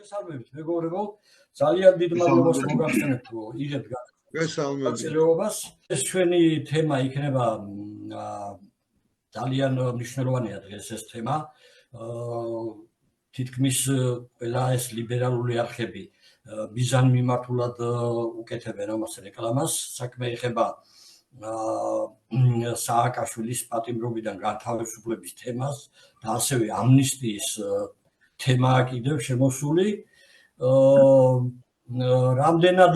მოგესალმებით მეგობრებო, ძალიან დიდ მადლობას მოგახსენებთ, რომ იღებთ გასაუბრებას. ეს ჩვენი თემა იქნება ძალიან მნიშვნელოვანია დღეს ეს თემა. თითქმის ყველა ეს ლიბერალური არხები მიზანმიმართულად უკეთებენ ამას რეკლამას. საქმე ეხება სააკაშვილის პატიმრობიდან გათავისუფლების თემას და ასევე ამნისტიის თემაა კიდევ შემოსული. რამდენად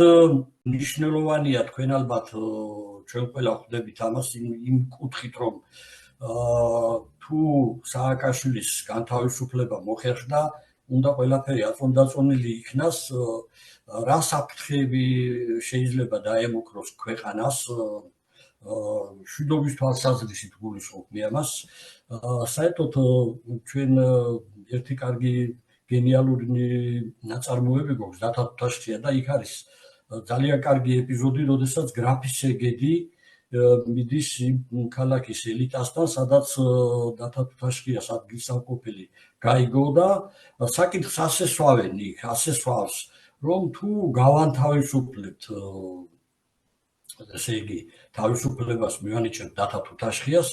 მნიშვნელოვანია თქვენ ალბათ ჩვენ ყველა ხვდებით ამას იმ კუთხით, რომ თუ სააკაშვილის განთავისუფლება მოხერხდა, უნდა ყველაფერი აწონდაწონილი იქნას, რა საფრთხეები შეიძლება დაემუქროს ქვეყანას, მშვიდობის თვალსაზრისით გულისხმობ მე ამას. საერთოდ ჩვენ ერთი კარგი გენიალური ნაწარმოები გვაქვს დათა თუთაშხია და იქ არის ძალიან კარგი ეპიზოდი, როდესაც გრაფი სეგედი მიდის იმ ქალაქის ელიტასთან, სადაც დათა თუთაშხიას ადგილსამყოფელი გაიგო და საკითხს ასესვავენ იქ, ასესვავს, რომ თუ გავანთავისუფლებთ ესე იგი თავისუფლებას მივანიჭებთ დათა თუთაშხიას,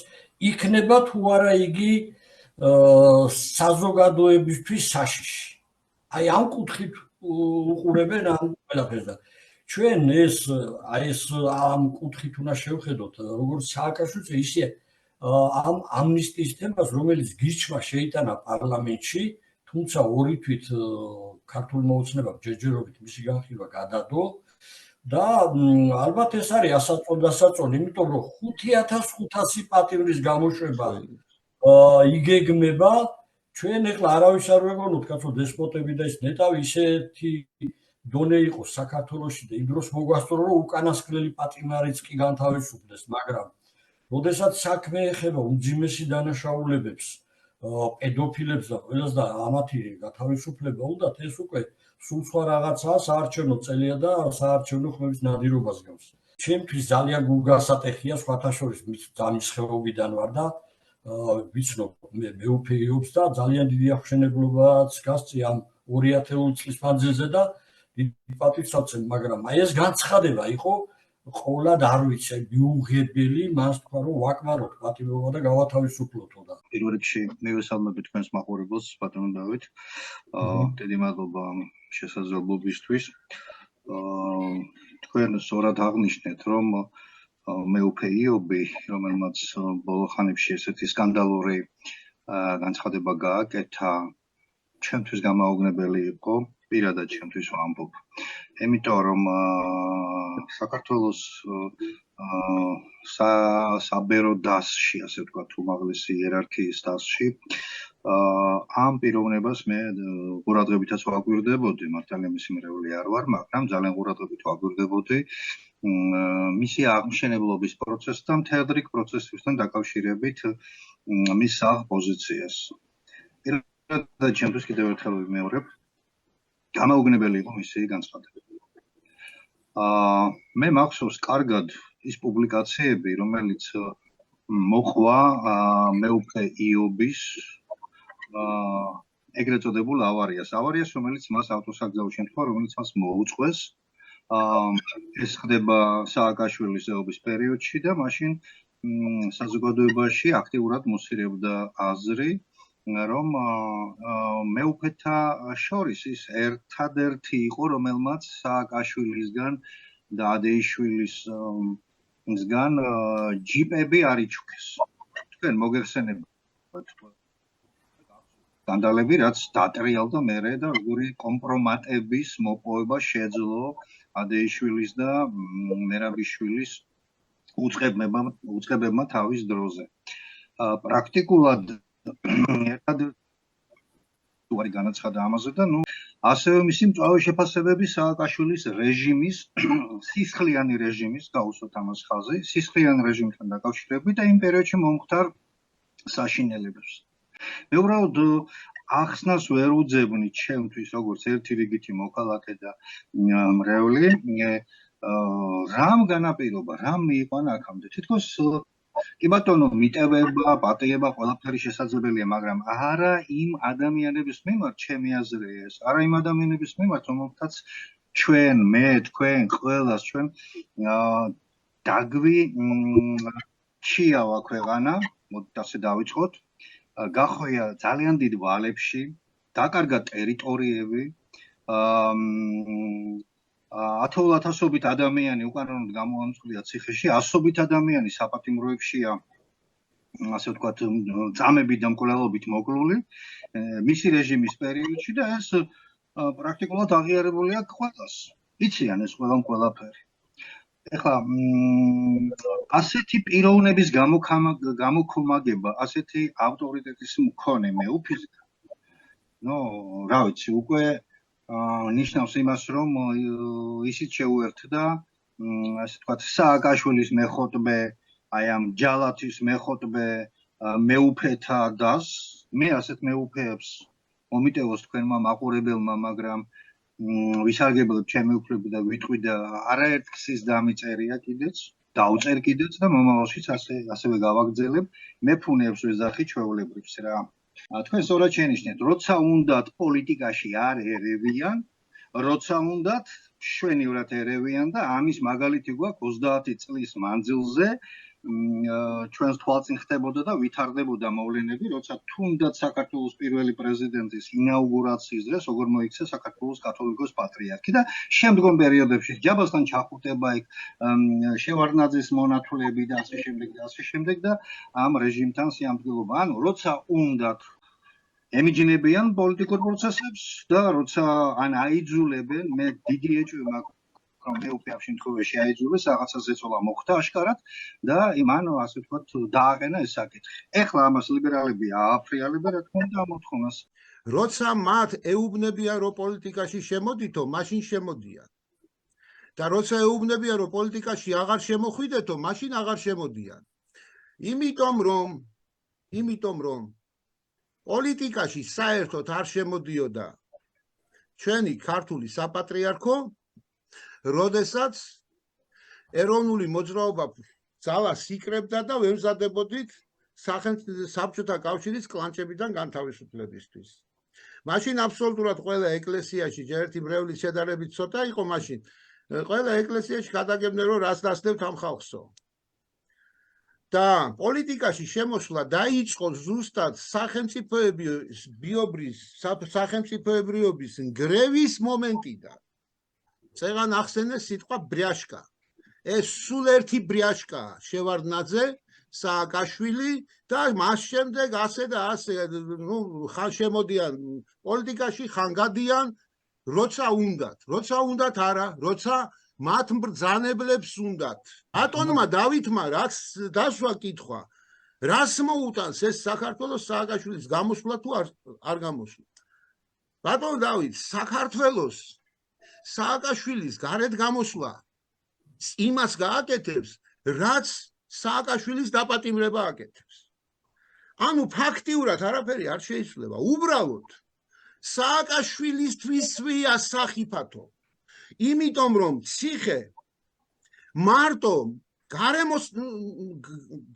იქნება თუ არა იგი საზოგადოებისთვის საშიში. აი ამ კუთხით უყურებენ ამ ყველაფერს და ჩვენ ეს ამ კუთხით უნდა შევხედოთ, როგორც სააკაშვილს, ისე ამ ამნისტიის თემას, რომელიც გირჩმა შეიტანა პარლამენტში, თუმცა ორი თვით ქართულმა ოცნებამ ჯერჯერობით მისი განხილვა გადადო და ალბათ ეს არის ასაწოდასაწონი, იმიტომ რომ 5500 პატიმრის გამოშვება იგეგმება. ჩვენ ეხლა არავის არ ვეგონოთ, კაცო, დესპოტები და ის ნეტავი ისეთი დონე იყოს საქართველოში და იმ დროს მოგვასწორო, რომ უკანასკნელი პატიმარიც კი განთავისუფლდეს, მაგრამ როდესაც საქმე ეხება უმძიმესი დანაშაულებებს, პედოფილებს და ყველას და ამათი გათავისუფლება უნდათ, ეს უკვე სულ სხვა რაღაცაა, საარჩევნო წელია და საარჩევნო ხმების ნადირობას გავს. ჩემთვის ძალიან გულგასატეხია, სხვათა შორის ამის ხეობიდან ვარ და ვიცნობ მეუფეიობს და ძალიან დიდი აღშენებლობაც გასწი ამ 2000 წლის მანძილზე და დიდი პატივს ავწევ, მაგრამ აი ეს განცხადება იყო ყოვლად არ ვიცი, მიუღებელი, მას თქვა რომ ვაკმაროთ პატიმრობა და გავათავისუფლოთო და პირველ რიგში მივესალმებით თქვენს მაყურებელს, ბატონო დავით. დიდი მადლობა შესაძლებლობისთვის. თქვენ სწორად აღნიშნეთ, რომ მეუფეიობი, რომელმაც ბოლო ხანებში ესეთი სკანდალური განცხადება გააკეთა, ჩემთვის გამაოგნებელი იყო, პირადად ჩემთვის ვამბობ. იმიტომ რომ საქართველოს საბერო დასში, ასე ვთქვათ, უმაღლესი იერარქიის დასში ამ პიროვნებას მე ყურადღებითაც ვაგვირდებოდი, მართალია მისი მრევლი არ ვარ, მაგრამ ძალიან ყურადღებით ვაგვირდებოდი მისი აღმშენებლობის პროცესთან, მთელ რიგ პროცესებთან დაკავშირებით მის პოზიციას. პირადად ჩემთვის კიდევ ერთხელ ვიმეორებ, გამაოგნებელი იყო მისი განცხადება. მე მახსოვს კარგად ის პუბლიკაციები, რომელიც მოყვა მეუფე იობის ეგრეთ წოდებულ ავარიას, რომელიც მას ავტოსაგზაო შემთხვევა, რომელიც მას მოუწყვეს. ეს ხდება სააკაშვილის ზეობის პერიოდში და მაშინ საზოგადოებაში აქტიურად მოსირებდა აზრი, რომ მეუფეთა შორის ის ერთადერთი იყო, რომელმაც სააკაშვილისგან და ადეიშვილისგან ჯიპები არ იჩუქეს. თქვენ მოგეხსენებათ სკანდალები, რაც დატრიალდა მერე და როგორი კომპრომატების მოპოვება შეძლო ადეიშვილის და მერაბიშვილის უწყებებმა თავის დროზე. პრაქტიკულად ერთადერთი განაცხადა ამაზე და ასევე მისი მწვავე შეფასებები სააკაშვილის რეჟიმის, სისხლიანი რეჟიმის, გავუსვათ ამას ხაზი, სისხლიანი რეჟიმთან დაკავშირებით და იმ პერიოდში მომხდარ საშინელებებს. მე უბრალოდ ახსნას ვერ უძებნი ჩემთვის, როგორც ერთი რიგითი მოქალაქე და მრევლი, რამ განაპირობა, რამ მიიყვანა აქამდე. თითქოს კი ბატონო, მიტევება, პატიება ყველაფერი შესაძლებელია, მაგრამ არა იმ ადამიანების მიმართ, ჩემი აზრია ეს, არა იმ ადამიანების მიმართ, რომელთაც ჩვენ, მე, თქვენ, ყველას ჩვენ დაგვიჩიავა ქვეყანა, მოდით ასე დავიწყოთ, გახვია ძალიან დიდ ვალებში, დაკარგა ტერიტორიები, ათეულათასობით ადამიანი უკანონოდ გამოამწყვდია ციხეში, ასობით ადამიანი საპატიმროებშია, ასე ვთქვათ, წამებით და მკვლელობით მოკლული, მისი რეჟიმის პერიოდში და ეს პრაქტიკულად აღიარებული აქვს ყველას. იციან ეს ყველაფერი. ეხლა ასეთი პიროვნების გამოქომაგება, ასეთი ავტორიტეტის მქონე მეუფის, რა ვიცი, უკვე ნიშნავს იმას, რომ ისიც შეუერთდა, ასე ვთქვათ, სააკაშვილის მეხოტბე, აი ამ ჯალათის მეხოტბე მეუფეთა დასს, მე ასეთ მეუფეებს მომიტევოს თქვენმა მაყურებელმა, მაგრამ ვისარგებლებ ჩემი უფლები და ვიტყვი და არაერთ ქსის დამიწერია კიდეც, დავწერ კიდეც და მომავალშიც ასევე გავაგრძელებ, მეფუნებს ვეძახი ჩვეულებრივს რა. თქვენ სწორად შენიშნეთ, როცა უნდათ პოლიტიკაში არ ერევიან, როცა უნდათ მშვენივრად ერევიან და ამის მაგალითი გვაქვს 30 წლის მანძილზე ჩვენს თვალწინ ხდებოდა და ვითარდებოდა მოვლენები, როცა თუნდაც საქართველოს პირველი პრეზიდენტის ინაუგურაციის დღეს როგორ მოიქცა საქართველოს კათოლიკოს პატრიარქი და შემდგომ პერიოდებში ჯაბასთან ჩახუტება იქ შევარდნაძის მონათვლები და ასე შემდეგ და ამ რეჟიმთან სიამდგლობა. ანუ როცა უნდათ ემიჯნებიან პოლიტიკურ პროცესებს და როცა ან აიძულებენ, მე დიდი ეჭვი მაქვს რომ მეუფე ამ შემთხვევაში აიძულეს, რაღაცა ზეწოლა მოხდა აშკარად და იმან ასე ვთქვათ დააყენა ეს საკითხი. ეხლა ამას ლიბერალები ააფრიალებენ, რა თქმა უნდა, ამ მოთხოვნას. როცა მათ ეუბნებიან, რომ პოლიტიკაში შემოდითო, მაშინ შემოდიან. და როცა ეუბნებიან, რომ პოლიტიკაში აღარ შემოხვიდეთო, მაშინ აღარ შემოდიან. იმიტომ რომ პოლიტიკაში საერთოდ არ შემოდიოდა ჩვენი ქართული საპატრიარქო, როდესაც ეროვნული მოძრაობა ძალას იკრებდა და ვემზადებოდით საბჭოთა კავშირის კლანჭებიდან განთავისუფლებისთვის. მაშინ აბსოლუტურად ყველა ეკლესიაში ერთი მრევლის შედარებით ცოტა იყო მაშინ. ყველა ეკლესიაში გადაგებდნენ რომ რას დასდევთ ამ ხალხსო. და პოლიტიკაში შემოსვლა დაიწყო ზუსტად სახელმწიფოებრიობის ნგრევის მომენტიდან. წეგან ახსენეს სიტყვა ბრიაშკა. ეს სულ ერთი ბრიაშკაა, შევარდნაძე, სააკაშვილი და მას შემდეგ ასე და ასე, ხან შემოდიან პოლიტიკაში, ხან გადიან, როცა უნდათ არა, როცა მათ მბრძანებლებს უნდათ. ბატონმა დავითმა რაც დასვა კითხვა, რას მოუტანს ეს საქართველოს სააკაშვილის გამოსვლა თუ არ გამოსვლა. ბატონ დავით, საქართველოს სააკაშვილის გარეთ გამოსვლა იმას გააკეთებს, რაც სააკაშვილის დაპატიმრება აკეთებს. ანუ ფაქტიურად არაფერი არ შეიძლება. უბრალოდ სააკაშვილისთვისვია სახიფათო. იმიტომ რომ ციხე მარტო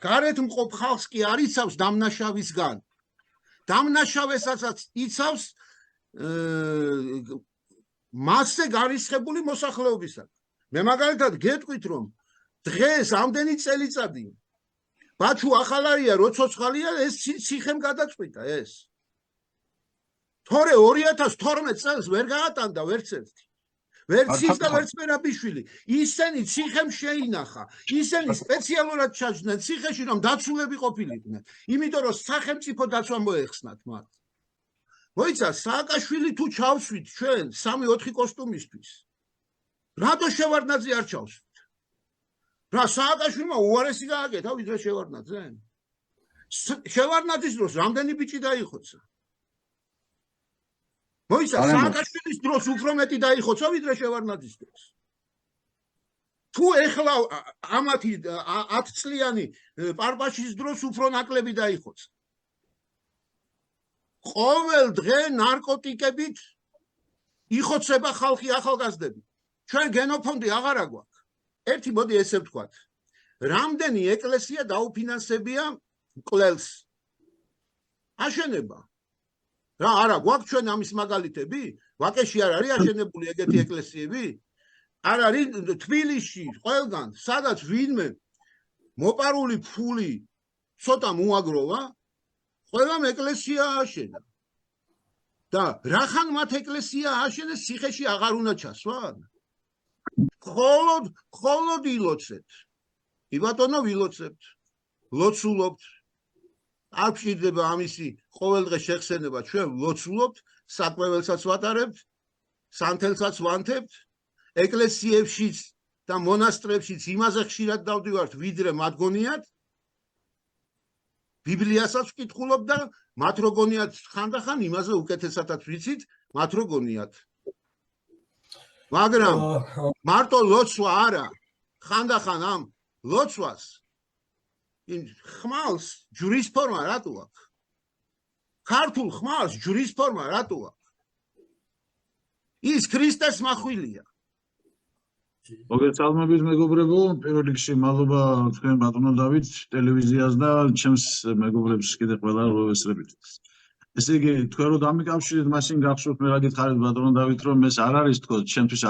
გარეთ მყოფ ხალხს კი არ იცავს დამნაშავისგან. დამნაშავესაც იცავს მასზე გარისხებული მოსახლეობისგან. მე მაგალითად გეტყვით რომ დღეს ამდენი წელიწადი ბაჩუ ახალარია როცოცხალია ეს ციხემ გადაწყვიტა ეს. თორე 2012 წელს ვერ გაატანდა ვერც ერთი. ვერც ის და ვერც მერაბიშვილი. ისინი ციხემ შეინახა. ისინი სპეციალურად ჩაჯდნენ ციხეში რომ დაცულები ყოფილიყვნენ. იმიტომ რომ სახელმწიფო დაცვა მოეხსნათ მათ. მოიცა სააკაშვილი თუ ჩავსვით ჩვენ 3-4 კოსტუმისთვის. რატო შევარდნაძე არ ჩავსვით? რა სააკაშვილმა უარესი გააკეთა ვიდრე შევარდნაძე? შევარდნაძის დროს რამდენი ბიჭი დაიხოცა? მოიცა სააკაშვილის დროს უფრო მეტი დაიხოცა ვიდრე შევარდნაძის დროს. თუ ეხლა ამათი 10 წლიანი პარპაშის დროს უფრო ნაკლები დაიხოცა. ყოველ დღე ნარკოტიკებით იხოცება ხალხი ახალგაზრდები. ჩვენ გენოფონდი აღარა გვაქვს. ერთი მოდი ესე ვთქვათ. რამდენი ეკლესია დაუფინანსებია მკვლელს აშენება რა არა გვაქვს ჩვენ ამის მაგალითები ვაკეში არ არის აშენებული ეგეთი ეკლესიები არ არის თბილისში ყველგან სადაც ვინმე მოპარული ფული ცოტა მოაგროვა ყველამ ეკლესია აშენა და რახან მათ ეკლესია აშენეს ციხეში აღარ უნდა ჩასვან მხოლოდ ილოცეთ იბატონო ვილოცებთ ლოცულობთ არ გვჭირდება ამისი ყოველდღე შეხსენება ჩვენ ლოცულობთ საკვებელსაც ვატარებთ სანთელსაც ვანთებთ ეკლესიებშიც და მონასტრებშიც იმაზე ხშირად დავდივართ ვიდრე მათ გონიათ ბიბლიასაც ვკითხულობ და მათ რო გონიათ ხანდახან იმაზე უკეთესათაც ვიცით მათ რო გონიათ მაგრამ მარტო ლოცვა არა ხანდახან ამ ლოცვას იმ ხმალს ჯვრის ფორმა რატო აქვს ქართულ ხმალს ჯვრის ფორმა რატო აქვს ის ქრისტეს მახვილია მოგესალმებით მეგობრებო პირველ რიგში მადლობა თქვენ ბატონო დავით ტელევიზიას და ჩემს მეგობრებს კიდე ყველა როესწრებით ესე იგი თქვენ რო დამიკავშირეთ მაშინ გახსოვთ მე რა გითხარით ბატონო დავით რომ ეს არ არის თქო ჩემთვის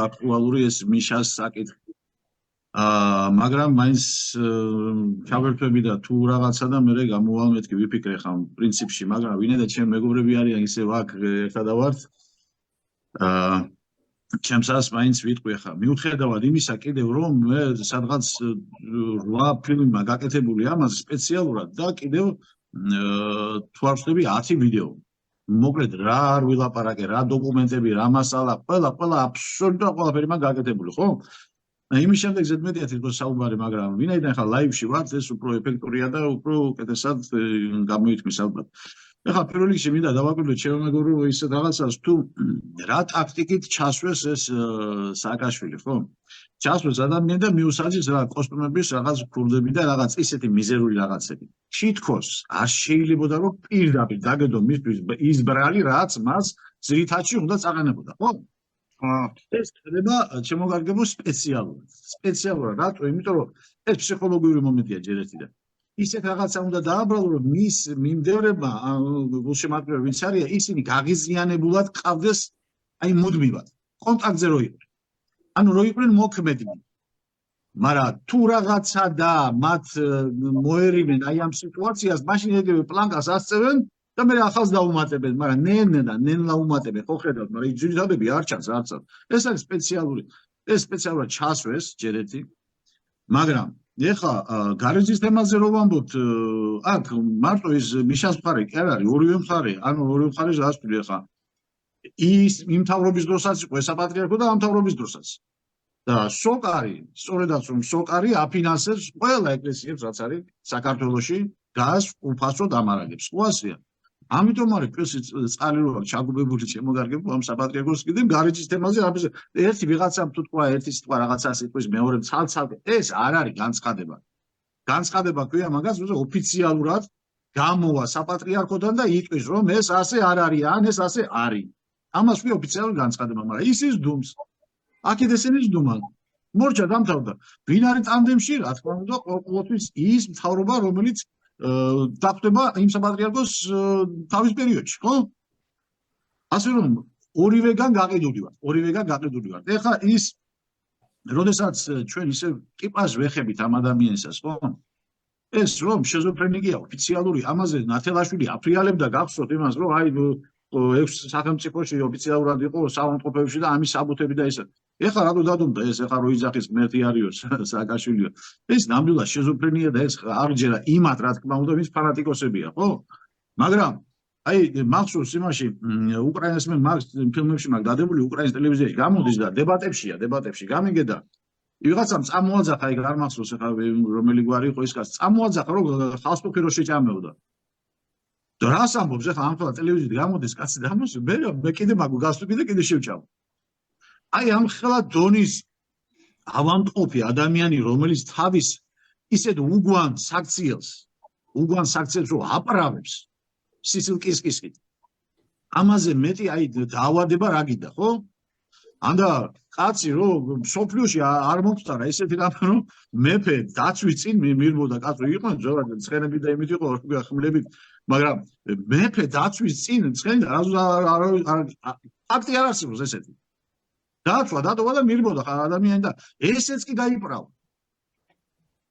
აქტუალური ეს მიშას საკითხი მაგრამ მაინც ჩავერთვები და თუ რაღაცა და მე გამოვალ მეთქი ვიფიქრე ხამ პრინციპში მაგრამ ვინაიდან ჩემ მეგობრები არიან ისევ აქ ერთადა ვართ ჩემსაც მაინც ვიტყვი ხა მიუხედავად იმისა კიდევ რომ მე სადღაც 8 ფილმმა გაკეთებული ამას სპეციალურად და კიდევ თუ არ ვხდები 10 ვიდეო მოკლედ რა არ ვილაპარაკე რა დოკუმენტები რა მასალა ყველა აბსოლუტურად ყველაფერი მაგ გაკეთებული ხო იმის შემდეგ ზედმეტია თვითონ საუბარი მაგრამ ვინაიდან ხა ლაივში ვართ ეს უფრო ეფექტურია და უფრო უკეთესად გამოითქმის ალბათ ეხლა პირველ რიგში მინდა დავაკვირდეთ ჩემო მეგობრო ისეთ რაღაცას თუ რა ტაქტიკით ჩასვეს ეს სააკაშვილი ხო ჩასვეს ადამიანი და მიუსაჯეს რა კოსტუმების რაღაც ქურდები და რაღაც ისეთი მიზერული რაღაცები თითქოს არ შეიძლებოდა რომ პირდაპირ დაგედო მისთვის ის ბრალი რაც მას ძირითადში უნდა წაყენებოდა ხო ეს ხდება შემოგარგებო სპეციალურად რატო იმიტომ რომ ეს ფსიქოლოგიური მომენტია ჯერ ერთი და ისეთ რაღაცა უნდა დააბრალო რომ მის მიმდევრებმა გულშემატკივრები ვინც არიან ისინი გაღიზიანებულად ყავდეს აი მუდმივად კონტაქტზე რო იყვნენ ანუ რო იყვნენ მოქმედი მაგრამ თუ რაღაცა და მათ მოერიბნენ აი ამ სიტუაციას მაშინ ეგრევე პლანკას ასწევენ და მე ახალს დაუმატებენ მაგრამ ნენლა უმატებენ ხო ხედავთ მაგრამ ძირითადები არ ჩანს არც ეს არის სპეციალურად ჩასვეს ჯერ ერთი მაგრამ ეხლა გარეჯის თემაზე რო ვამბობთ აქ მარტო ის მიშას მხარე კი არ არის ორივე მხარე ანუ ორივე მხარე ზასტული ეხლა ის იმ თავრობის დროსაც იყო საპატრიარქო და ამ თავრობის დროსაც და სოკარი სწორედაც რომ სოკარი აფინანსებს ყველა ეკლესიებს რაც არის საქართველოში გას უფასოდ ამარაგებს ხო ასეა ამიტომ არის პლუსი წყალი რო აქვს ჩაგუბებული შემოგარგებო ამ საპატრიარქოს კიდევ გარეჯის თემაზე ერთი ვიღაცამ თუ თქვა ერთი სიტყვა რაღაცა სიტყვის მეორე ცალ-ცალკე ეს არ არის განცხადება ქვია მაგას ოფიციალურად გამოვა საპატრიარქოდან და იტყვის რომ ეს ასე არ არის ან ეს ასე არის ამას ქვია ოფიციალური განცხადება მაგრამ ის დუმს აქეთ ესენის დუმან მორჩა დამთავრდა ვინ არის ტანდემში რა თქმა უნდა ყოველთვის ის მთავრობა რომელიც დახვდება იმ საპატრიარქოს თავის პერიოდში, ხო? ასე რომ ორივეგან გაყიდული ვართ. ეხლა ის როდესაც ჩვენ ისე ტიპას ვეხებით ამ ადამიანისას, ხო? ეს რომ შიზოფრენიკია ოფიციალური ამაზე ნათელაშვილი აფრიალებდა გახსოვთ იმას, რომ აი 6 სახელმწიფოში ოფიციალურად იყო საავადმყოფოებში და ამის საბუთები და ისე. ეხლა რატო დადუმდა ეს ეხლა რო იძახის მერტი არიოს სააკაშვილიო ეს ნამდვილად შიზოფრენია და ეს აღჯერა იმათ რა თქმა უნდა ვის ფანატიკოსებია ხო მაგრამ აი მახსოვს იმაში უკრაინის მე მაგ ფილმებში მაგ დადებული უკრაინის ტელევიზიაში გამოდის და დებატებში გამიგედა ვიღაცამ წამოაძახა ეგ არ მახსოვს ეხლა რომელი გვარი იყო ის კაცი წამოაძახა რომ ხალხი რო შეჭამეოდა და რას ამბობს ეხლა ამ ხელა ტელევიზიით გამოდის კაცი და ამას მე კიდე მაგ გასწვი და კიდე შევჭამ აი ამ ხელა დონის ავადმყოფი ადამიანი რომელიც თავის ისეთ უგვან საქციელს რო აპრავებს სისილკისკისით ამაზე მეტი აი დაავადება რა გინდა ხო ანდა კაცი რომ სოფლიოში არ მომწარა ესეთი რამე რომ მეფე დაცვის წინ მირბოდა კაცო იყო ზოგადად ცხენები და იმით იყო ხმლებით მაგრამ მეფე დაცვის წინ ცხენი ფაქტი არ არსებობს ესეთი დაცვა დატოვა და მირბოდა ადამიანი და ესეც კი გაიправა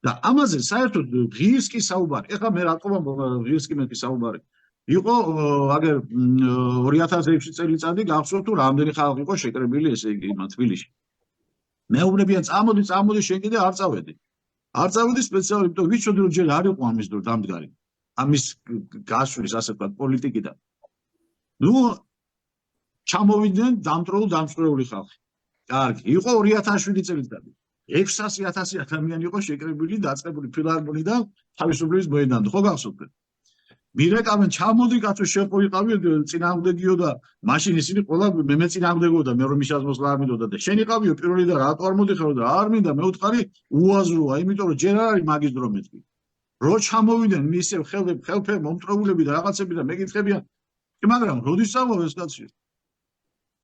და ამაზე საერთოდ ღირსკი საუბარი ეხლა მე რატომ ღირსკი მეთქი საუბარი იყო აგერ 2006 წელიწადი გახსოვთ თუ რამდენი ხალხი იყო შეკრებილი ესე იგი თბილისში მეუბნებიან წამოდი შენ კიდე არ წავედი სპეციალურად იმიტომ ვიცოდი რომ ჯერ არ იყო ამის დრო დამდგარი ამის გასვლის ასე ვთქვათ პოლიტიკიდან ნუ ჩამოვიდნენ დამწვრეული ხალხი კარგი იყო 2007 წელიწადი 600,000 ადამიანი იყო შეკრებილი დაწყებული ფილარმონიიდან თავისუფლების მოედნამდე ხო გახსოვთ მირეკავენ ჩამოდი კაცო შეყოიყავი წინააღმდეგიო და მაშინ ისინი ყველა მე წინააღმდეგობდა მე რომ მიშას მოსლა არ მინდოდა და შენ იყავიო პირველი და რატო არ მოდიხარო და არ მინდა მე ვთხარი უაზროა იმიტომ რომ ჯერ არ არის მაგის დრო მეთქი რო ჩამოვიდნენ მისე ხელფე მომტროულები და რაღაცები და მეკითხებიან მაგრამ როდის წავალ ეს კაცი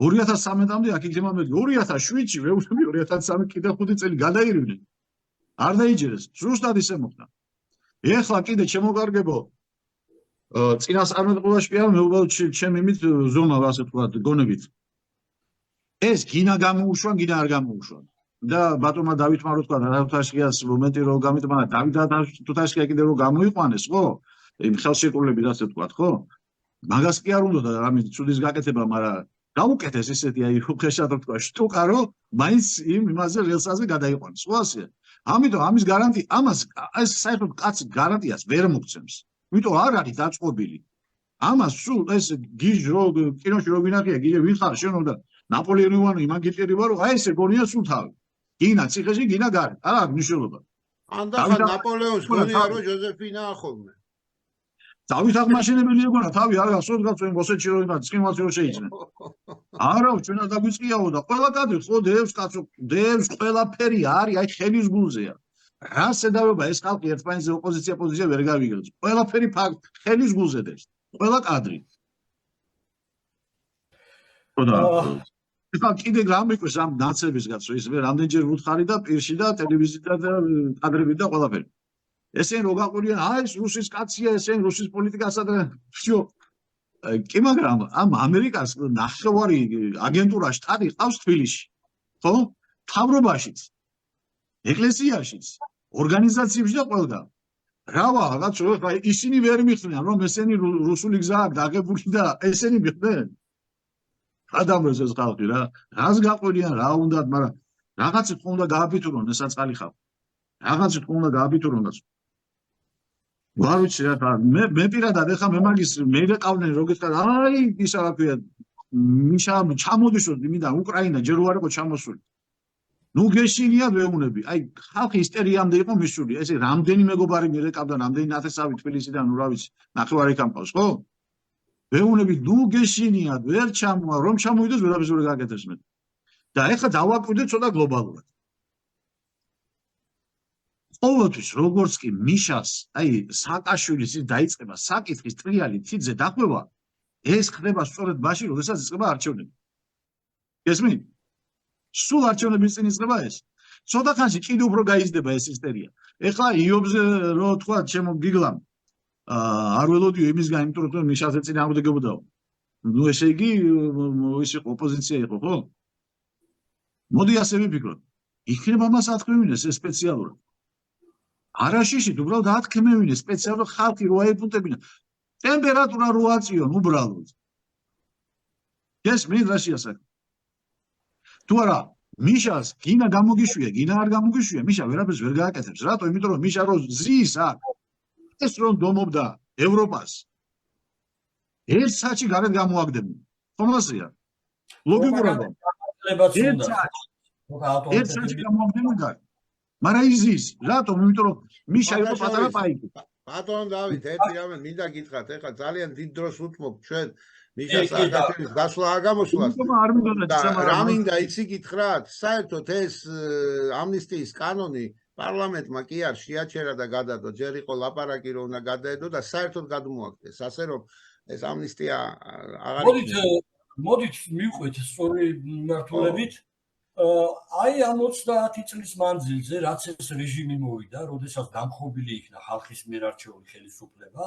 2013-მდე აქ იქნება მე 2007-ში ვეუბნები 2013 კიდე 5 წელი გადაირიდნენ არ დაიჯერეს ზუსტად ისე მოხდა ეხლა კიდე შემოგარგებო წინასწარმეტყველაში კი არ მეუბნებოდ ჩემი იმით ზომა ასე ვთქვათ გონებით ეს გინა გამოუშვა გინა არ გამოუშვა და ბატონმა დავითმა რო თქვა თუთაშკიას მომენტი რო გამიტმა დავით თუთაშკია კიდე რო გამოიყვანეს ხო იმ ხელშეკრულებით ასე ვთქვათ ხო მაგას კი არ უნდა რამე ცუდის გაკეთება მაგრამ გაუკეთეს ისეთი აი უხეშად ვთქვა შტუკა რო მაინც იმაზე რელსაზე გადაიყვანეს ხო ასე ამიტომ ამის გარანტია ამას ეს საერთოდ კაცი გარანტიას ვერ მოგცემს იმიტომ არ არის დაწყობილი ამას სულ ეს გიჟ რო კინოში რო ვინახია გიჟე ვინ ხარ შენ უნდა ნაპოლეონი ვარ იმან გიჭირება რომ აი ესე გონია სულ თავი გინა ციხეში გინა გარი არ აქვს მნიშვნელობა ანდახან ნაპოლეონს გონია რომ ჯოზეფინაა ხოლმე დავით აღმაშენებელი ეგონა თავი არ გასწორ გაწვენ მოსეჩი რო იმას წინვაც რო შეიძნე არა ჩვენად დაგვიწყიაო და ყველა კადრი ხო დევს კაცო დევს ყველაფერი არის აი ხელის გულზეა რა შედავება ეს ხალხი ერთმანეთზე ოპოზიცია ვერ გავიგებს ყველაფერი ფაქტ ხელის გულზე დევს ყველა კადრი ხოდა ეხლა კიდე გამიკვეს ამ ნაცების გაცო ის მე რამდენჯერ ვუთხარი და პირში და ტელევიზიიდან და კადრებით და ყველაფერი ესენ რო გაყურიან აი ეს რუსის კაცია ესენ რუსის პოლიტიკასა და всё კი მაგრამ ამ ამერიკას ნახევარი აგენტურა შტატი ყავს თბილისში ხო თავრობაშიც ეკლესიაშიც ორგანიზაციებში და ყველგან რავა რაღაცო ხა ისინი ვერ მიხდნენ რომ ესენი რუსული გზა აქვს დაღებული და ესენი მიხდნენ ადამიანს ეს ხალხი რა რას გაყვირიან რა უნდათ მაგრამ რაღაცით ხო უნდა გააფიტურონ ეს აწყალი ხალხი რაღაცით ხო უნდა გააფიტურონ და ვარ ვიცი რა მე პირადად ეხა მე მაგის მე ვეყავდნენ როგეცად აი ისა რა ქვია მიშა ჩამოდიშოთ იმიდან უკრაინა ჯერ არ იყო ჩამოსული ნუ გეშინია ვეუნები აი ხალხი ისტერიამდე იყო მისული ესე რამდენი მეგობარი მირეკავდა რამდენი ნათესავი თბილისიდან ნუ რა ვიცი ნახევარი კამპავს ხო ვეუნები ნუ გეშინია ვერ ჩამოა რომ ჩამოვიდეს ვერაფერს ვერ გაკეთებს მე და ეხლა დავაკვირდე ცოტა გლობალურად ყოველთვის როგორც კი მიშას აი საკაშვილის ის დაიწყება საკითხის ტრიალი თიძე დახვევა ეს ხდება სწორედ მაშინ როდესაც იწყება არჩევნები გესმით სულ არჩევნების წინ იწყება ეს ცოტა ხანში კიდე უფრო გაიზრდება ეს ისტერია ეხლა იობზე რო თქვა ჩემო გიგლამ არ ველოდიო იმისგან იმიტომ რომ მიშაზე წინააღმდეგებოდაო ნუ ესე იგი ის იყო ოპოზიცია იყო ხო მოდი ასე ვიფიქროთ იქნება მას ათქმევინეს ეს სპეციალურად არაშიშით უბრალოდ ათქმევინეს სპეციალურად ხალხი რო აეპუტებინა ტემპერატურა რო აწიონ უბრალოდ გესმით რა შეასაკ თუ არა მიშას გინა გამოგიშვია გინა არ გამოგიშვია მიშა ვერაფერს ვერ გააკეთებს რატო იმიტომ რომ მიშა რო ზის აქ ეს რომ დომობდა ევროპას ერთ საათში გარეთ გამოაგდებდნენ ხომ ასეა ლოგიკურად ერთ საათში გამოაგდებდნენ გარეთ მაგრამ იზის რატომ იმიტომ რომ მიშა იყო პატარა პაიკი ბატონ დავით ერთი რამე მინდა გითხრათ ეხლა ძალიან დიდ დროს უთმობ ჩვენ მიშას საქართველოს გასვლა გამოსვლას რა მინდა იცი გითხრათ საერთოდ ეს ამნისტიის კანონი პარლამენტმა კი არ შეაჩერა და გადადო ჯერ იყო ლაპარაკი რომ უნდა გადაედო და საერთოდ გადმოაქცეს ასე რომ ეს ამნისტია აღარ მოდით მოდით მივყვეთ სწორი მიმართულებით. აი ამ 30 წლის მანძილზე რაც ეს რეჟიმი მოვიდა, როდესაც დამხობილი იქნა ხალხის მიერ არჩეული ხელისუფლება,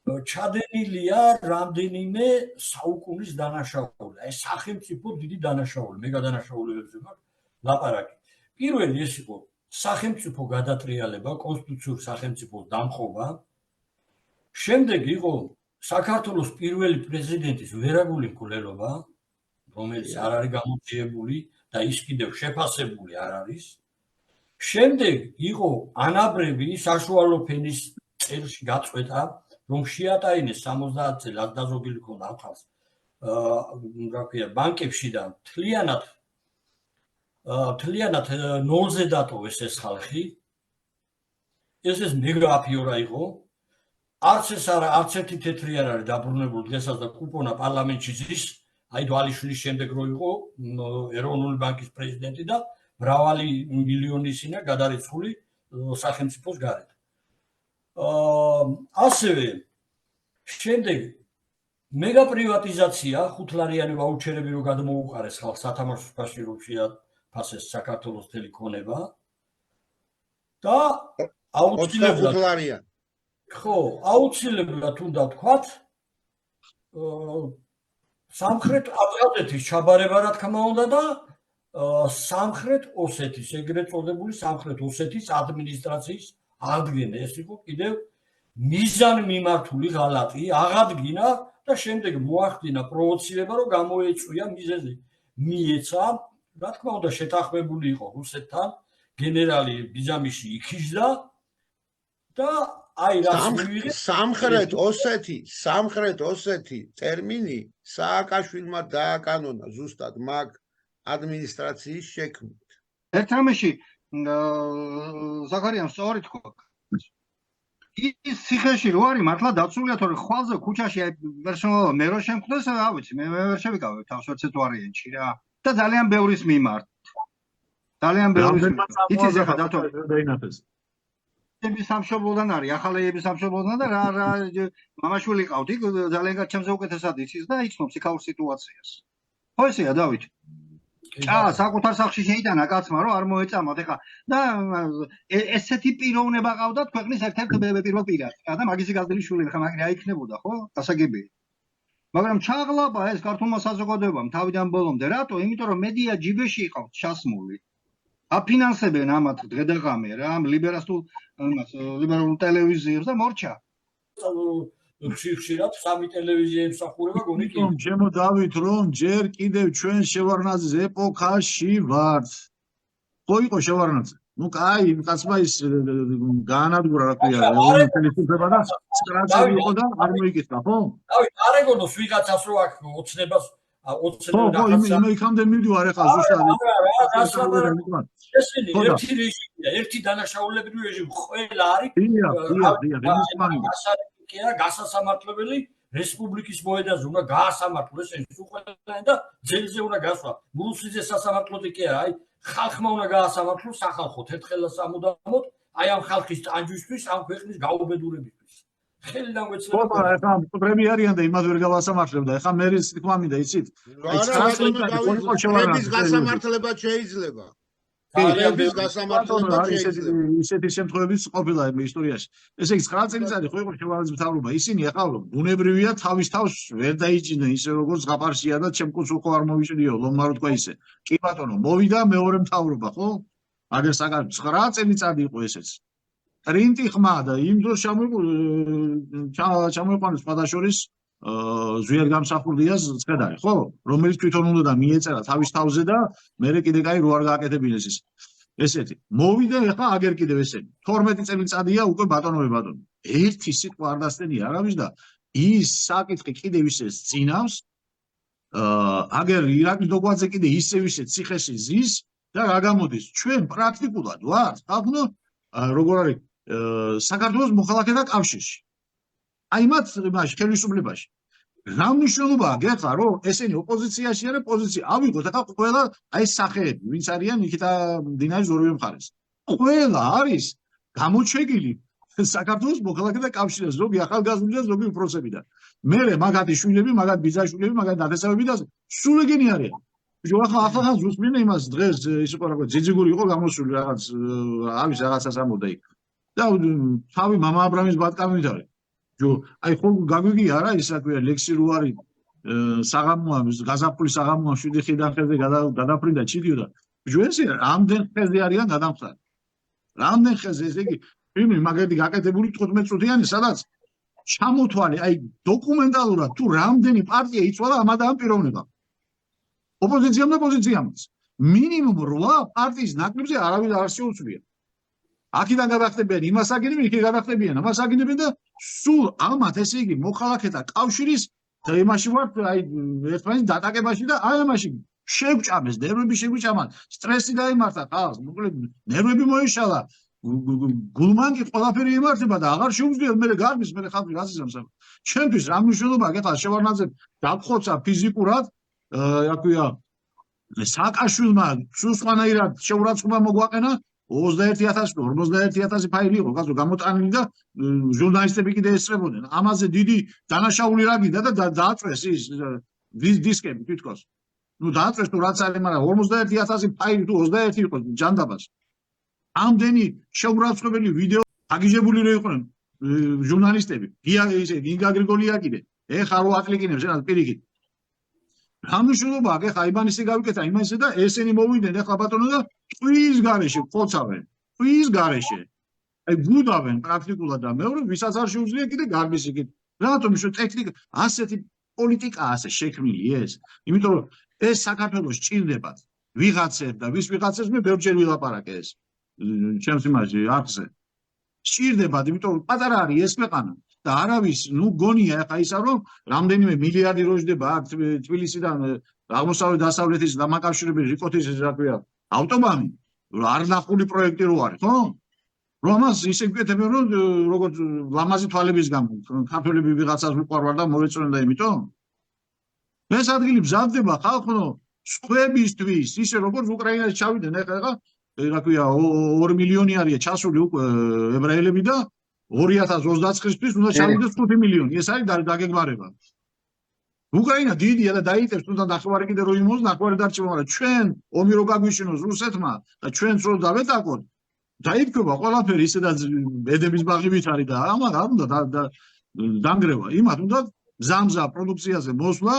ჩადენილია რამდენიმე საუკუნის დანაშაული. აი სახელმწიფო დიდი დანაშაული, მე გადანაშაულებებზე მაქვს ლაპარაკი. პირველი ეს იყო სახელმწიფო გადატრიალება, კონსტიტუციური სახელმწიფოს დამხობა. შემდეგ იყო საქართველოს პირველი პრეზიდენტის ვერაგული მკვლელობა, რომელიც არ არის გამოძიებული და ის კიდევ შეფასებული არ არის. შემდეგ იყო ანაბრები საშუალო ფენის წელში გაწყვეტა, რომ შეატაინეს 70 წელი დაზოგილი ქონდა ამ ხალხს. რა ქვია, ბანკებში და თლიანად ნოლზე დატოვეს ეს ხალხი. ეს მეგა აფიორა იყო. არც ეს არა, არც ერთი თეთრი არ არის დაბრუნებული დღესაც და კუპონა პარლამენტში ზის. აი დვალიშვილის შემდეგ რო იყო ეროვნული ბანკის პრეზიდენტი და მრავალი მილიონი ისინა გადარიცხული სახელმწიფოს გარეთ. ასევე შემდეგ მეგა პრივატიზაცია, ხუთლარიანი ვაუჩერები რო გადმოუყარეს ხალხს სათამაშოში რო შეაფასეს საქართველოს თელი ქონება და აუცილებლად ხო, აუცილებლად უნდა ვთქვათ, სამხრეთ აფხაზეთის ჩაბარება რა თქმა უნდა და სამხრეთ ოსეთის, ეგრეთ წოდებული სამხრეთ ოსეთის ადმინისტრაციის აღდგენა. ეს იყო კიდევ მიზანმიმართული ღალატი, აღადგინა და შემდეგ მოახდინა პროვოცირება, რომ გამოეწვია მიზეზი. მიეცა, რა თქმა უნდა, შეთანხმებული იყო რუსეთთან, გენერალი ბიძამიში იქიჟდა და აი სამხრეთ ოსეთი ტერმინი სააკაშვილმა დააკანონა ზუსტად მაგ ადმინისტრაციის შექმნით. ერთ რამეში ზაქარიამ სწორი თქვა. ის ციხეში რო არის მართლა დაცულია, თორე ხვალზე ქუჩაში მე რო შემხვდეს, რა ვიცი, მე ვერ შევიკავებ თავს ერთ ვარიანტში რა. და ძალიან ბევრის მიმართ. ძალიან ბევრის. იცის ახლა დათო დაინაფეს. სამშობლოდან არის, ახალეების სამშობლოდან და რა მამაშვილი ყავთ, იქ ძალიან გაჩემზე უკეთესად იცის და იცნობს იქაურ სიტუაციას. ხო ესეა დავით? საკუთარ სახლში შეიტანა კაცმა, რომ არ მოეწამათ ეხა და ესეთი პიროვნება ყავდათ ქვეყნის ერთ-ერთ პირველ პირად. და მაგისი გაზრდილი ხა მაგ რა იქნებოდა, ხო? გასაგებია. მაგრამ ჩაღლაბა ეს ქართულმა საზოგადოებამ თავიდან ბოლომდე, რატო? იმიტომ რომ მედია ჯიბეში იყავთ ჩასმული. აფინანსებენ ამათ დღე-დღამე რა, ლიბერალურ ტელევიზიებს და მორჩა. ხშირად სამი ტელევიზია ემსახურება გონი კი. ჩემო დავით, რომ ჯერ კიდევ ჩვენ შევარნაძის ეპოქაში ვართ. ხო იყო შევარნაძე. ნუ კაი, იმ კაცმა ის გაანადგურა რა ქვია, ხელისუფლება და სტრატეგი იყო და არ მოიკითხა, ხო? დავით, არ ეგონოს ვიღაცას რო აქ ოცნებას ოცნება იმ იქამდე მივდივარ ახლა ზუსტად. ესენი ერთი რეჟიმია, ერთი დანაშაულებრივი რეჟიმი, ყველა არის. კი არა, გასასამართლებელი რესპუბლიკის მოედანზე უნდა გაასამართლოს ეს უყველანი და ძელზე უნდა გასვა. რუსიძე სასამართლოთი კი არა, აი ხალხმა უნდა გაასამართლოს სახალხოთ ერთხელ სამუდამოდ, აი ამ ხალხის ტანჯვისთვის, ამ ქვეყნის გაუბედურებისთვის. ხელიდან გვეცლება. ხო, ახლა პრემიერი არიან და იმას ვერ გავასამართლებდა. ახლა მე ის თქმა მინდა, იცით? პრემიის გასამართლება შეიძლება. პრემიის გასამართლება შეიძლება. ისეთი შემთხვევებიც ყოფილა ისტორიაში. ესე იგი 9 წელიწადი ხო იყო შევარაძის მთავრობა. ისინი ახლა ბუნებრივია თავის თავს ვერ დაიჭიდნენ ისე როგორც ზღაპარშია და ჩემკუს უყო არ მოვიჭრიო, ლომარო თქვა ისე. კი ბატონო, მოვიდა მეორე მთავრობა, ხო? აგერ საკარ 9 წელიწადი იყო ესეც. პრინტი ხმა და იმ დროს ჩამოიყვანეს სხვადასხვის ზვიად გამსახურდიას ცხედარი, ხო? რომელიც თვითონ უნდა და მიეწერა თავის თავზე და მე კიდე კაი რო არ გააკეთებინეს ის. ესეთი. მოვიდა ახლა აგერ კიდევ ესენი. 12 წელიწადია უკვე ბატონოები ბატონო. ერთი სიტყვა არ დასწენია არავის და ის საკითხი კიდევ ისე წინავს. აგერ ირაკლი დოგვაძე კიდე ისევ ისე ციხეში ზის და რა გამოდის? ჩვენ პრაქტიკულად ვართ, ხალხო, როგორ არის საქართველოს მოხალხეთა კავშირში. აი მათ იმაში ხელისუფლებაში. რა მნიშვნელობაა გეხლა რომ ესენი ოპოზიციაში არიან, პოზიცია ავიღოთ ახლა ყველა აი სახეები, ვინც არიან იქითა დინარის ორივე მხარეს. ყველა არის გამოჩეკილი საქართველოს მოქალაქეთა კავშირი, ზოგი ახალგაზრდები და ზოგი უფროსები და მე მაგათი შვილები, მაგათ ბიძაშვილები, მაგათ ნათესავები და სულ ეგენი არიან. ახლა ზუსტმინე იმას დღეს ის იყო რაღაც ძიძიგური იყო გამოსული რაღაც ავის რაღაცას ამოდა იქ. და თავი მამა აბრამის ბატკამით არის. აი ხო გაგვიგია არა ის რა ქვია ლექსი რო არის საღამოა გაზაფხული საღამოა 7 ხიდან ხელზე გადაფრინდა ჩიდიოდა. ეს რამდენ ხეზე არიან გადამხდარი. რამდენ ხეზე ესე იგი ფილმი მაგეთი გაკეთებული 15 წუთიანი სადაც ჩამოთვალე აი დოკუმენტალურად თუ რამდენი პარტია იცვალა ამ ადამიანის პიროვნება. ოპოზიციამ და პოზიციამაც. მინიმუმ 8 პარტიის ნაკრებზე არავის არ შეუცვლია. აქედან გადახდებიან იმას აგინებენ, იქ გადახდებიან ამას აგინებენ და სულ ამათ ესე იგი მოქალაქეთა კავშირის იმაში ვართ აი ერთმანეთის დატაკებაში და აი ამაში შეგვჭამეს, ნერვები შეგვჭამა, სტრესი დაემართა ხალხს, მოკლედ ნერვები მოიშალა, გულმანკი ყველაფერი იმართება და აღარ შეუძლიათ მე გარბის მე ხალხი გასიზამს. ჩემთვის რა მნიშვნელობა აკეთა შევარნაძემ დაგხოცა ფიზიკურად რა ქვია სააკაშვილმა სულსვანაირად შეურაცხყოფა მოგვაყენა 21000 41000 ფაილი იყო კაცო გამოტანილი და ჟურნალისტები კიდე ესწრებოდნენ. ამაზე დიდი დანაშაული რა გინდა და დააწვეს ის დისკები თვითონ. ნუ დააწვეს თუ რაც არის, მაგრამ 41000 ფაილი თუ 21 იყო ჯანდაბას. ამდენი შეურაცხყოფელი ვიდეო აგიჟებული რო იყვნენ ჟურნალისტები. გინგა გრიგოლია კიდე. ეხა რო აკლიკინებს რა პირიქით. რა მნიშვნელობა აქვს ეხა აიბანისი გავიკეთა იმასე და ესენი მოვიდნენ ეხლა ბატონო და ტყვის გარეშე ხოცავენ. ტყვის გარეშე. აი გუდავენ პრაქტიკულად და მეორე ვისაც არ შეუძლია კიდე გარბის იქით. რატომ ისო ტექნიკა ასეთი პოლიტიკაა ასე შექმნილი ეს? იმიტომ რომ ეს საქართველოს ჭირდებათ ვიღაცებს და ვის ვიღაცებს მე ბევრჯერ ვილაპარაკე ეს ჩემს იმაში არხზე. ჭირდებათ, იმიტომ რომ პატარა არის ეს ქვეყანა. და არავის ნუ გონია ახლა ისა რომ რამდენიმე მილიარდი როჟდება აქ თბილისიდან აღმოსავლეთ დასავლეთის დამაკავშირებელი რიკოთის რა ქვია ავტობანი არ ნახული პროექტი რო არის ხო რომ ამას ისე გკეთებენ რომ როგორც ლამაზი თვალების გამო ქართველები ვიღაცას უყარვარ და მოეწონენ და იმიტომ ეს ადგილი მზადდება ხალხო სხვებისთვის ისე როგორც უკრაინაში ჩავიდნენ ეხლა რა ქვია 2 მილიონი არია ჩასული უკვე ებრაელები და 2029-თვის უნდა ჩავიდეს 5 მილიონი. ეს არის დაგეგმარება. უკრაინა დიდია და დაიწევს თუნდაც ნახევარი კიდე რო იმოს, ნახევარი დარჩება, მაგრამ ჩვენ ომი რო გაგვიშინოს რუსეთმა და ჩვენც რო დავეტაკოთ, დაიფქება ყველაფერი ისედაც ედების ბაღივით არის და ამან არ უნდა დანგრევა. იმათ უნდა მზამზა პროდუქციაზე მოსვლა,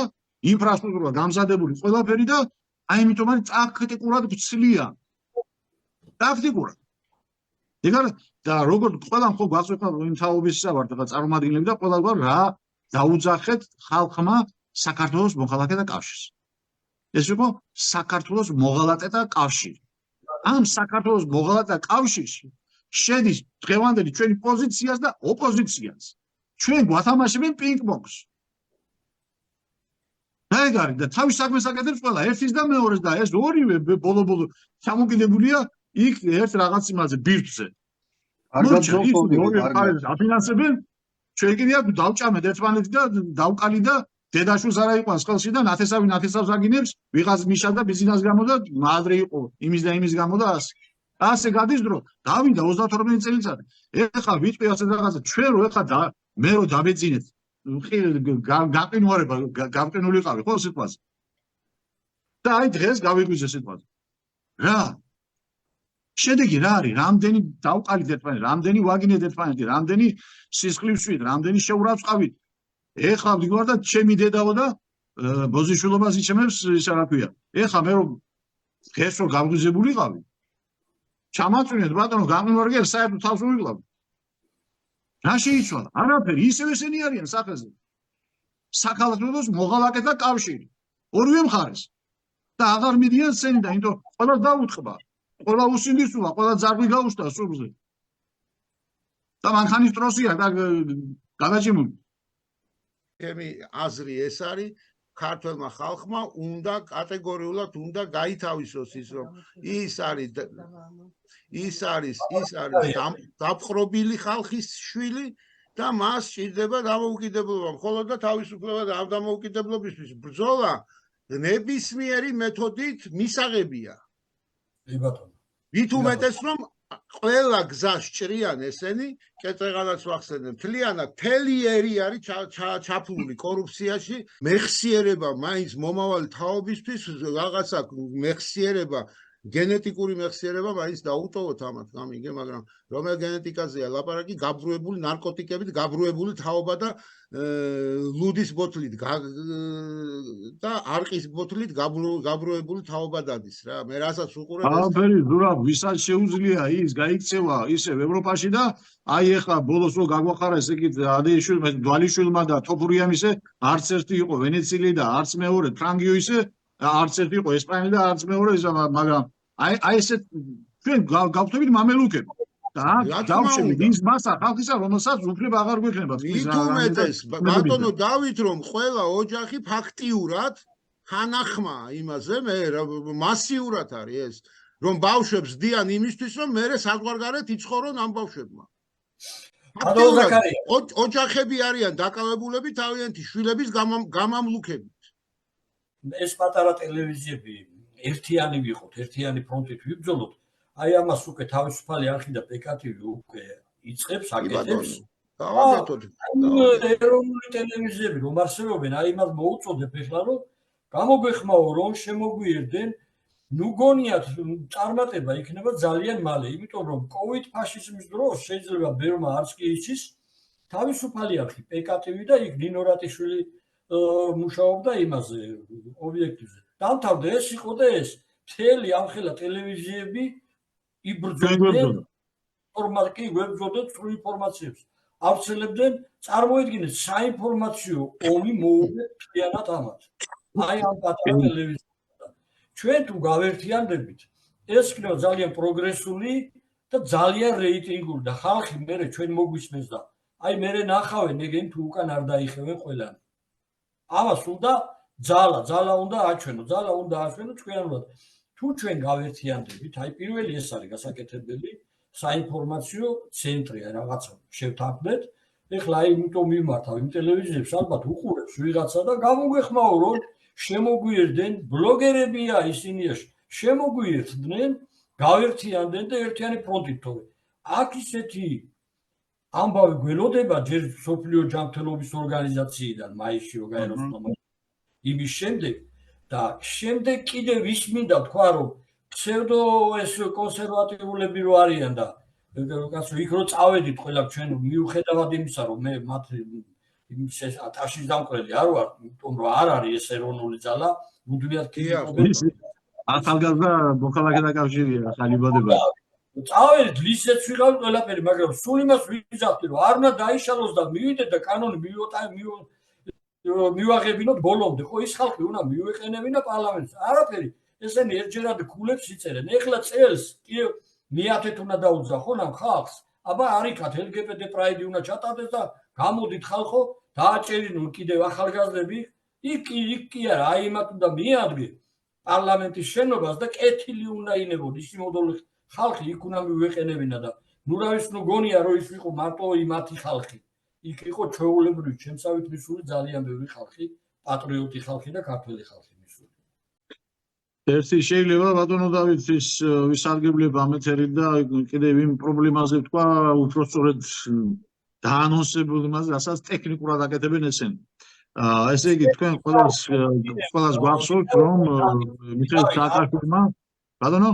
ინფრასტრუქტურა გამზადებული ყველაფერი და აი იმიტომ არის პრაქტიკულად გცლია. პრაქტიკულად. იგივე და როგორც ყველამ ხო გვაწვევა იმ თაობისა ვარ და წარმომადგენლები და ყველა გვარ რა დაუძახეთ ხალხმა საქართველოს მოქალაქეთა კავშირს. ეს იყო საქართველოს მოღალატეთა კავშირი. ამ საქართველოს მოღალატეთა კავშირში შედის დღევანდელი ჩვენი პოზიციას და ოპოზიციას. ჩვენ გვათამაშებენ პინგ-პონგს. დაეგარი და თავის საქმეს აკეთებს ყველა ერთის და მეორეს და ეს ორივე ბოლო-ბოლო ჩამოკიდებულია იქ ერთ რაღაც იმაზე ბირთვზე. აფინანსებენ ჩვენ კიდე დავჭამეთ ერთმანეთი და დავკალი და დედაშვილს არა იყვანს ხელში და ნათესავს აგინებს ვიღაც მიშა და ბიზნეს გამო და ადრე იყო იმის და იმის გამო და ასე გადის დრო დავიდა 32 წელიწადი ეხლა ვიტყვი ასე რაღაცა ჩვენ რო ეხლა მე რო დავეძინეთ გაყინვარება გამყინულიყავი ხო სიტყვაზე და აი დღეს გავიგვიძე სიტყვაზე რა შედეგი რა არის? რამდენი დავყალით ერთმანეთს, რამდენი ვაგინეთ ერთმანეთს, რამდენი სისხლის ვშვით, რამდენი შეურაცხავით. ეხლა ვიგوار და ჩემი დედაო და ბოზიშვილობას იჩემებს ისა რა ქვია. ეხლა მე რომ დღეს რომ გავგზავნებულიყავი. ჩამაწვინეთ ბატონო, გამიმარგე საერთოდ თავს უიღლავ. რა შეიცვალა? არაფერი, ისევ ესენი არიან სახეზე. საქართველოს მოღალატეთა კავშირი. ორივე მხარეს. და აღარ მიდიან სცენი და იმიტომ ყველა დაუთხება. ყველა უსინდისულა, ყველა ძარღვი გაუსტა სულზე. და მანქანის ტროსია და გადაჭიმული. ჩემი აზრი ეს არის, ქართველმა ხალხმა უნდა კატეგორიულად უნდა გაითავისოს ის რომ ის არის დაპყრობილი ხალხის შვილი და მას სჭირდება დამოუკიდებლობა, მხოლოდ და თავისუფლება და ამ დამოუკიდებლობისთვის ბრძოლა ნებისმიერი მეთოდით მისაღებია. ბატონო. ვით უმეტეს რომ ყველა გზა სჭრიან ესენი, კეტრეღანაც ვახსენებ, თლიანად თელიერი არის ჩაფლული კორუფციაში, მეხსიერება მაინც მომავალი თაობისთვის, რაღაცა მეხსიერება, გენეტიკური მეხსიერება მაინც დაუტოვოთ ამათ, გამიგე, მაგრამ რომელ გენეტიკაზეა ლაპარაკი, გაბრუებული ნარკოტიკებით, გაბრუებული თაობა და ლუდის ბოთლით და არყის ბოთლით გაბრუებული თაობა დადის რა. მე რასაც უყურებ ეს ყველაფერი ზურაბ, ვისაც შეუძლია ის გაიქცევა ისევ ევროპაში და აი ეხლა ბოლოს რო გაგვახარა ესე იგი დვალიშვილმა და თოფურიამისე არც ერთი იყო ვენეცილი და არც მეორე ფრანგიოისე, არც ერთი იყო ესპანელი და არც მეორე ისა, მაგრამ აი ესე ჩვენ გავხდებით მამელუკები. და დავშევით ის მასა ხალხისა, რომელსაც უფლება აღარ გვექნება. მით უმეტეს ბატონო დავით რომ ყველა ოჯახი ფაქტიურად ხანახმა იმაზე მე მასიურად არის ეს რომ ბავშვებს დიან იმისთვის რომ მერე საზღვარგარეთ იცხოვრონ ამ ბავშვებმა. ოჯახები არიან დაკავებულები თავიანთი შვილების გამამლუქებით. ეს პატარა ტელევიზიები ერთიანი ვიყოთ, ერთიანი ფრონტით ვიბრძოლოთ. აი ამას უკვე თავისუფალი არხი და პკტ-ი უკვე იწყებს აკეთებს. ეროვნული ტელევიზიები რომ არსებობენ, აი იმას მოუწოდებ ეხლა რომ გამოგვეხმაო რომ შემოგვიერდნენ, ნუ გონიათ წარმატება იქნება ძალიან მალე, იმიტომ რომ კოვიდ ფაშიზმის დროს შეიძლება ბერმა არც კი იცის, თავისუფალი არხი პკტ-ვი და იქ ნინო რატიშვილი მუშაობდა იმაზე ობიექტივზე. დამთავრდა ეს იყო და ეს მთელი ამხელა ტელევიზიები იბრძოდნენ ფორმატი ვებზოდეთ სრულ ინფორმაციებს. ავრცელებდნენ, წარმოიდგინეთ საინფორმაციო ომი მოუწევთ მთლიანად ამათ. აი ამ პატარა ტელევიზიასთან. ჩვენ თუ გავერთიანდებით, ეს იქნება ძალიან პროგრესული და ძალიან რეიტინგური და ხალხი მერე ჩვენ მოგვისმენს და აი მერე ნახავენ ეგენ თუ უკან არ დაიხევენ ყველანი. ამას უნდა ძალა უნდა აჩვენო ჩვენურად. თუ ჩვენ გავერთიანდებით, აი პირველი ეს არის გასაკეთებელი საინფორმაციო ცენტრი, რაღაცა შევთანხმდეთ. ეხლა აი იმიტომ მიმართავ იმ ტელევიზიებს, ალბათ უყურებს ვიღაცა და გამოგვეხმაო რომ შემოგვიერდნენ, ბლოგერებია ისინი, შემოგვიერდნენ, გავერთიანდენ და ერთიანი ფრონტით თორე. აქ ისეთი ამბავი გველოდება ჯერ სოფლიო ჯანმრთელობის ორგანიზაციიდან მაისში რო გაეროსტომა იმის შემდეგ და შემდეგ კიდევ ის მინდა თქვა რომ ფსევდო ეს კონსერვატიულები რო არიან და კაცო იქ რო წავედით ყველა ჩვენ მიუხედავად იმისა რომ მე მათ იმის ატაშის დამკვრელი არ ვარ, იმიტომ რომ არ არის ეს ეროვნული ძალა, მუდმივად ახალგაზრდა მოქალაქე დაკავშირია ხალიბადება. წავედით ლისეც ვიღავთ ყველაფერი, მაგრამ სულ იმას ვიზახდი რომ არ უნდა დაიშალოს და მივიდეთ და კანონი მივაღებინოთ ბოლომდე. ხო ის ხალხი უნდა მივეყენებინა პარლამენტს. არაფერი, ესენი ერთჯერად ქულებს იწერენ. ეხლა წელს კი მიათეთ უნდა დაუძახონ ამ ხალხს. აბა არიქათ LGBT პრაიდი უნდა ჩატარდეს და გამოდით ხალხო, დააჭერინონ კიდევ ახალგაზრდები. იქ კი არა, აი იმათ უნდა მიადგე პარლამენტის შენობას და კეთილი უნდა ინებოდ ისი მოდოლი ხალხი იქ უნდა მივეყენებინა და ნუ რა ის ნუ გონია რომ ის იყო მარტო იმათი ხალხი. იქ იყო ჩვეულებრივი ჩემსავით მისული ძალიან ბევრი ხალხი, პატრიოტი ხალხი და ქართველი ხალხი მისული. ერთი შეიძლება ბატონო დავით ის ვისარგებლებ ამ ეთერით და კიდევ იმ პრობლემაზე თქვა უпростоრედ დაანონსებულ იმაზე, რასაც ტექნიკურად აკეთებენ ესენი. ესე იგი თქვენ ყველას გვახსოვთ რომ მიხეილ სააკაშვილმა ბატონო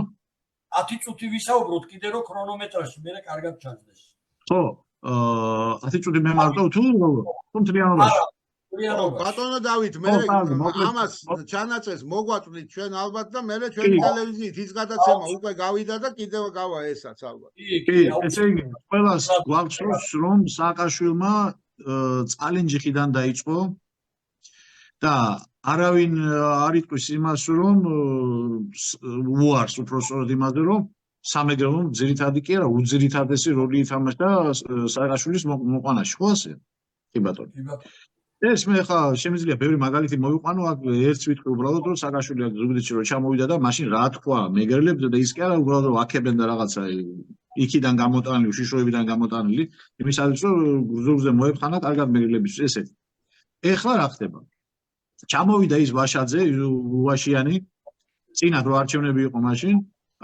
10 წუთი ვისაუბროთ კიდე რომ ქრონომეტრაჟი მე კარგად ჩაძდეს. ხო 10 წუთი მე მარტო თუ მთლიანობაში ბატონო დავით მე ამას ჩანაწეს მოგვაწვდით ჩვენ ალბათ და მე ჩვენი ტელევიზიით ის გადაცემა უკვე გავიდა და კიდევ გავა ესაც ალბათ. კი ესე იგი ყველას გვახსოვს რომ სააკაშვილმა წყალინჯიხიდან დაიწყო და არავინ არ იტყვის იმას რომ უარს უпростоრად იმაზე რომ სამეგრელომ ძირითადი კი არა უძირითადესი როლი ითამაშა სააკაშვილის მოყვანაში ხო ასე? კი ბატონო. ეს მე ხა შემიძლია ბევრი მაგალითი მოვიყვანო აქ ერთს ვიტყვი უბრალოდ რომ სააკაშვილი ზუგდიდში რო ჩამოვიდა და მაშინ რა თქვა მეგრელებს და ის კი არა უბრალოდ რომ აქებენ და რაღაცა იქიდან გამოტანილი უშიშროებიდან გამოტანილი იმის არის რომ ზურგზე მოეფხანა კარგად მეგრელებს ესე. ეხლა რა ხდება? ჩამოვიდა ის ვაშაძე უაშიანი წინათ რო არჩევნები იყო მაშინ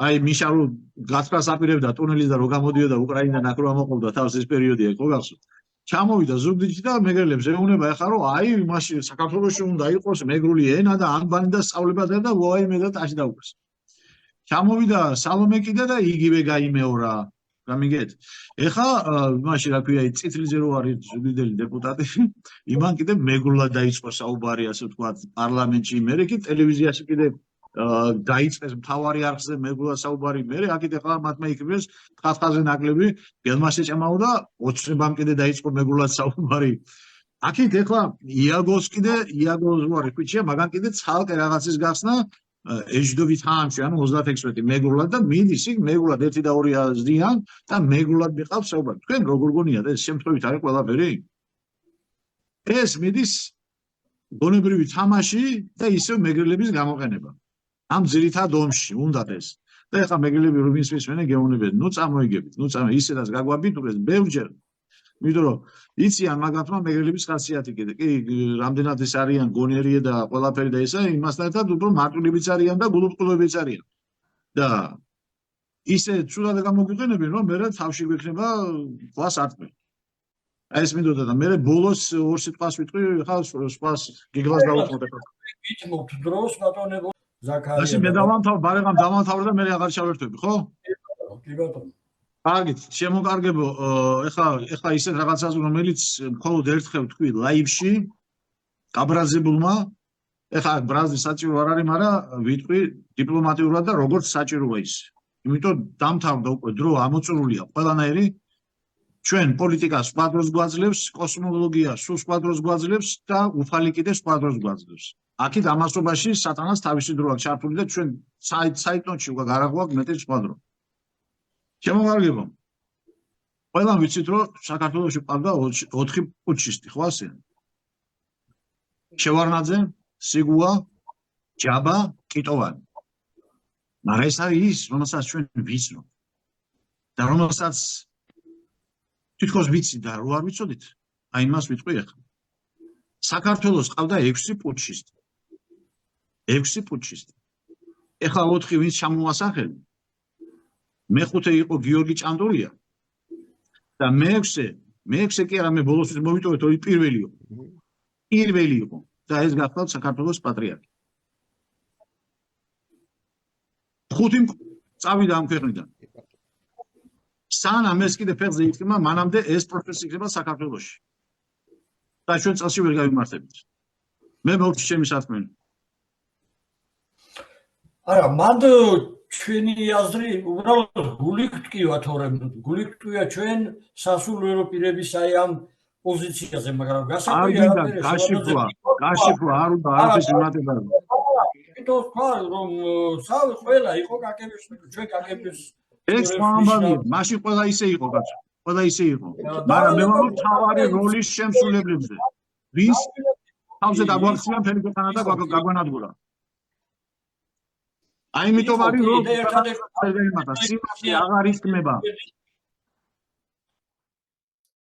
აი მიშა რო გაცხრას აპირებდა ტუნელის და რო გამოდიოდა უკრაინიდან აქ რო ამოყოლდა თავს ეს პერიოდი იყო გახსოვთ ჩამოვიდა ზუგდიდში და მეგრელებს ეუბნება ეხლა რომ აი მაშინ საქართველოში უნდა იყოს მეგრული ენა და ანბანი და სწავლებადა და ვაიმე და ტაში დაუკვეს ჩამოვიდა სალომე კიდე და იგივე გაიმეორა გამიგეთ ეხლა მაშინ რა ქვია წითლიზე რო არის ზუგდიდელი დეპუტატი იმან კიდე მეგრულად დაიწყო საუბარი ასე ვთქვათ პარლამენტში მე კი ტელევიზიაში კიდე დაიწყეს მთავარი არხზე მეგრულად საუბარი მე აქეთ ეხლა მათმა იქნებს თხახაზე ნაკლები გელმაში ჭამაოდა ოცნებამ კიდე დაიწყო მეგრულად საუბარი აქეთ ეხლა იაგოს ვარი ქვიჩია მაგან კიდე ცალკე რაღაცის გახსნა ეჯდობით ამში ანუ 36 მეგრულად და მიდის იქ მეგრულად 1 და 2 აზრიან და მეგრულად მიყავს საუბარი თქვენ როგორ გონიათ ეს შემთხვევით არის ყველაფერი ეს მიდის გონებრივი თამაში და ისევ მეგრელების გამოყენება ამ ძირითად ომში უნდათ ეს და ეხლა მეგრელები რუბინს მისვენენ გეუბნებიან ნუ წამოიგებით ნუ ისედაც გაგვაბიტურეს ბევრჯერ იმიტომ რომ იციან მაგათმა მეგრელების ხასიათი კიდე კი რამდენად ეს არიან გონერიე და ყველაფერი და ესა იმასთან ერთად უფრო მარტვილებიც არიან და გულუბრყვილებიც არიან და ისე ცუდად გამოგვიყენებენ რომ მე თავში გვექნება ყავს არტყი აი ეს მინდოდა და მე ბოლოს ორ სიტყვას ვიტყვი ხა სპას გიგლას დავუწყოთ ეხლა გითმობთ დროს ბატონებო ზაქარია ასე მე ბარეგამ დავამთავრე და მე აღარ ჩავერთვები ხო კი ბატონო კარგით შემოგარგებო ეხლა ისეთ რაღაცას რომელიც მხოლოდ ერთხელ თქვი ლაივში გაბრაზებულმა ეხლა ბრაზი საჭირო არ არის მაგრამ ვიტყვი დიპლომატიურად და როგორც საჭიროა ის იმიტომ დამთავრდა უკვე დრო ამოწურულია ყველანაირი ჩვენ პოლიტიკას სხვა დროს გვაძლევს კოსმოლოგია სულ სხვა დროს გვაძლევს და უფალი კიდე სხვა დროს გვაძლევს აქეთ ამასობაში სატანას თავისი დრო აქვს ჩართული და ჩვენ საიტონში უკვე არ აღვაქვს მეტი სხვა დრო შემოგარგებო ყველამ ვიცით რომ საქართველოში ყავდა 4 პუტჩისტი ხო ასე შევარნაძე სიგუა ჯაბა კიტოვანი მაგრამ ეს არის ის რომელსაც ჩვენ ვიცნობ და რომელსაც თითქოს ვიცი და რო არ ვიცოდით აი მას ვიტყვი ახლა საქართველოს ყავდა 6 პუტჩისტი 6 პუტჩისტი ეხლა 4 ვინც ჩამოვასახელი მეხუთე იყო გიორგი ჭანდურია და მეექვსე კი არა მე ბოლოსთვის მოვიტოვეთ რომ პირველი იყო და ეს გახლავთ საქართველოს პატრიარქი ხუთი წავიდა ამ ქვეყნიდან სანამ ეს კიდე ფეხზე იქნება მანამდე ეს პროცესი იქნება საქართველოში და ჩვენ წელში ვერ გავიმართებით მე მოვჭი ჩემი საქმე არა მანდ ჩვენი აზრი უბრალოდ გულიგტკივა თორემ გულიგტკია ჩვენ სასულიერო პირების აი ამ პოზიციაზე მაგრამ გასაკვირია გაშიფრვა არ უნდა არაფერს იმატება იმიტომ თქვა რომ სავე ყველა იყო გაკების ჩვენ გაკების ეს ამბავი მაშინ ყველა ისე იყო კაცო ყველა ისე იყო მაგრამ მე ვამბობ თავარი როლის შემსრულებლებზე ვის თავზე დაგვაქცია მთელი ქვეყანა და გაგვანადგურა აი იმიტომ არის რომ სიმართლე აღარ იხმება